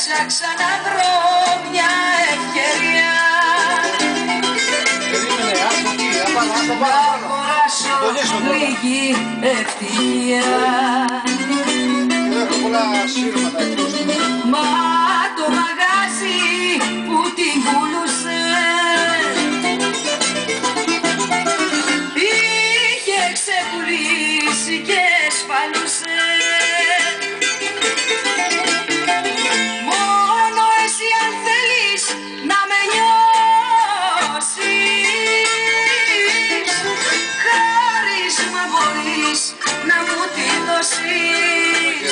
Έψαξα να βρω μια ευκαιρία να αγοράσω λίγη ευτυχία. Μα το μαγάζι που την πουλούσε είχε ξεπουλήσει και σπαλούσε. Μόνο εσύ αν θέλεις να με νιώσεις, χάρισμα μπορείς να μου τη δώσεις.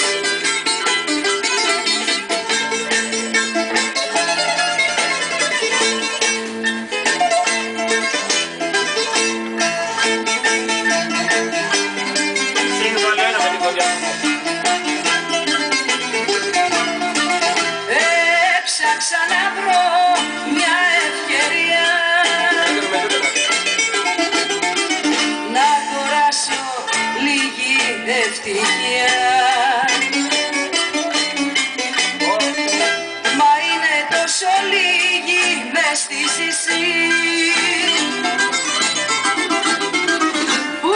Έψαξα να βρω μια ευκαιρία να αγοράσω λίγη ευτυχία. Μα είναι τόσο λίγη μες στη σισή που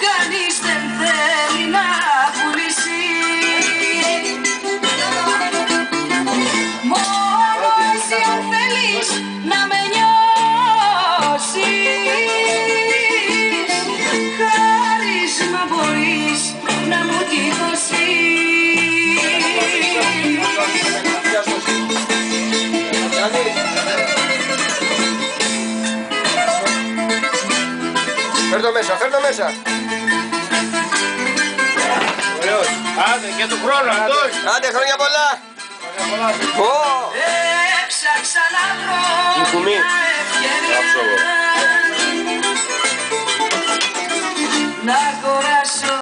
κανείς δεν θέλει να πουλήσει. Μόνο εσύ αν θέλεις να με νιώσεις, χάρισμα μπορείς να μου τη δώσεις. Φέρ' το μέσα, φέρ' το μέσα. Ωραίος. Άντε και του χρόνου αυτός. Άντε, χρόνια πολλά. Έψαξα να βρω μια